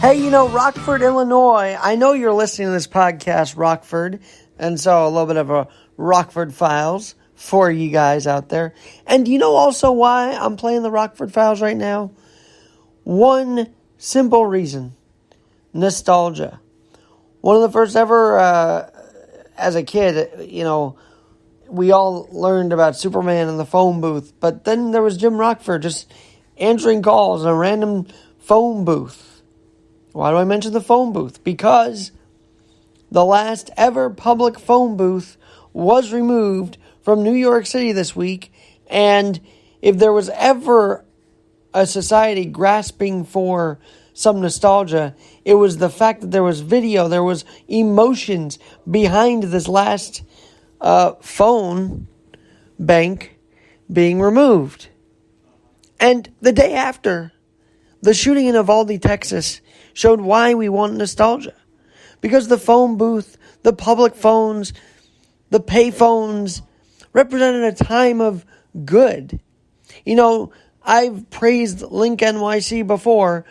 Hey, Rockford, Illinois. I know you're listening to this podcast, Rockford, and so a little bit of a Rockford Files for you guys out there. And do you know also why I'm playing the Rockford Files right now? One simple reason. Nostalgia. One of the first ever, as a kid, we all learned about Superman in the phone booth. But then there was Jim Rockford just answering calls in a random phone booth. Why do I mention the phone booth? Because the last ever public phone booth was removed from New York City this week. And if there was ever a society grasping for some nostalgia, it was the fact that there was video, there was emotions behind this last phone bank being removed. And the day after, the shooting in Uvalde, Texas, showed why we want nostalgia. Because the phone booth, the public phones, the payphones represented a time of good. I've praised Link NYC before,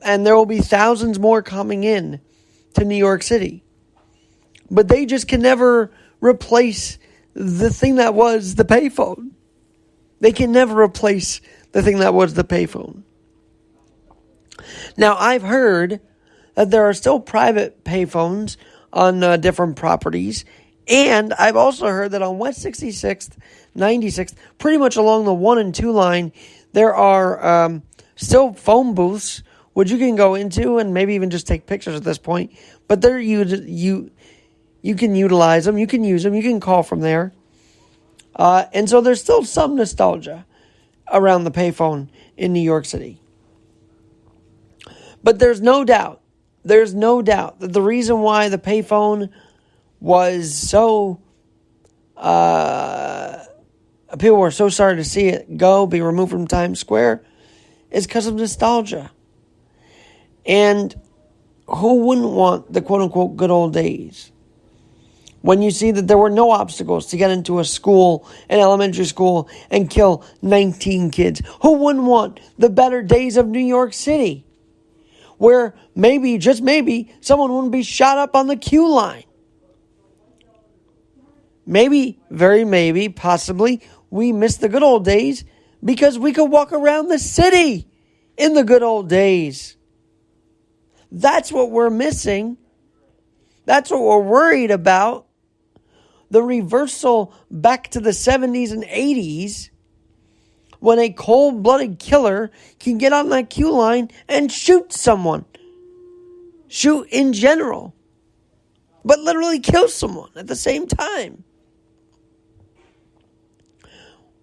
and there will be thousands more coming in to New York City. But they just can never replace the thing that was the payphone. They can never replace the thing that was the payphone. Now, I've heard that there are still private payphones on different properties, and I've also heard that on West 66th, 96th, pretty much along the 1 and 2 line, there are still phone booths, which you can go into and maybe even just take pictures at this point. But they're you can utilize them, you can use them, you can call from there. And so there's still some nostalgia around the payphone in New York City. But there's no doubt that the reason why the payphone was so, people were so sorry to see it be removed from Times Square, is because of nostalgia. And who wouldn't want the quote-unquote good old days? When you see that there were no obstacles to get into a school, an elementary school, and kill 19 kids. Who wouldn't want the better days of New York City? Where maybe, just maybe, someone wouldn't be shot up on the queue line. Maybe, very maybe, possibly, we miss the good old days because we could walk around the city in the good old days. That's what we're missing. That's what we're worried about. The reversal back to the 70s and 80s when a cold-blooded killer can get on that queue line and shoot someone. Shoot in general. But literally kill someone at the same time.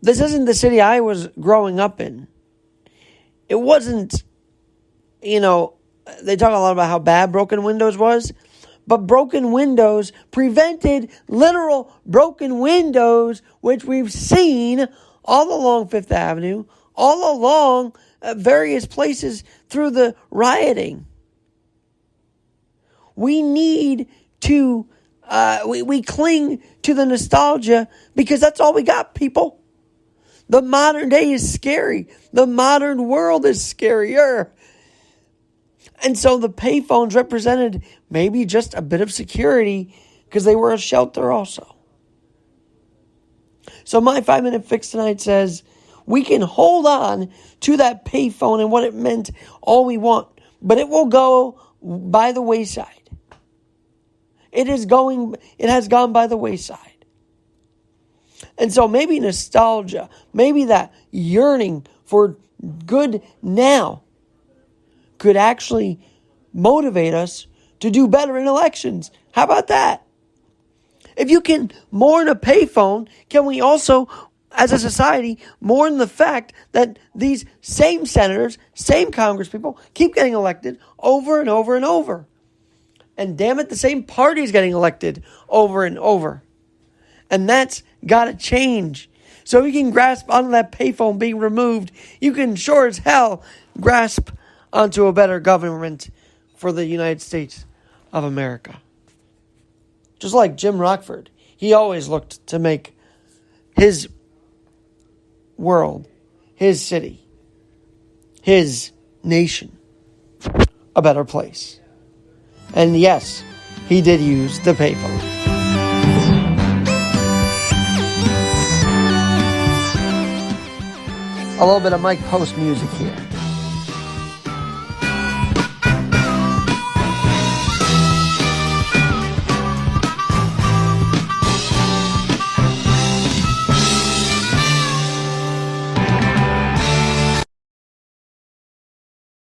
This isn't the city I was growing up in. It wasn't, they talk a lot about how bad broken windows was. But broken windows prevented literal broken windows, which we've seen all along Fifth Avenue, all along various places through the rioting. We need to, we cling to the nostalgia because that's all we got, people. The modern day is scary. The modern world is scarier. And so the payphones represented maybe just a bit of security because they were a shelter also. So my 5-minute fix tonight says we can hold on to that payphone and what it meant all we want, but it will go by the wayside. It has gone by the wayside. And so maybe nostalgia, maybe that yearning for good now could actually motivate us to do better in elections. How about that? If you can mourn a payphone, can we also, as a society, mourn the fact that these same senators, same congresspeople keep getting elected over and over and over? And damn it, the same party's getting elected over and over. And that's got to change. So if you can grasp onto that payphone being removed, you can sure as hell grasp onto a better government for the United States of America. Just like Jim Rockford, he always looked to make his world, his city, his nation a better place. And yes, he did use the payphone. A little bit of Mike Post music here.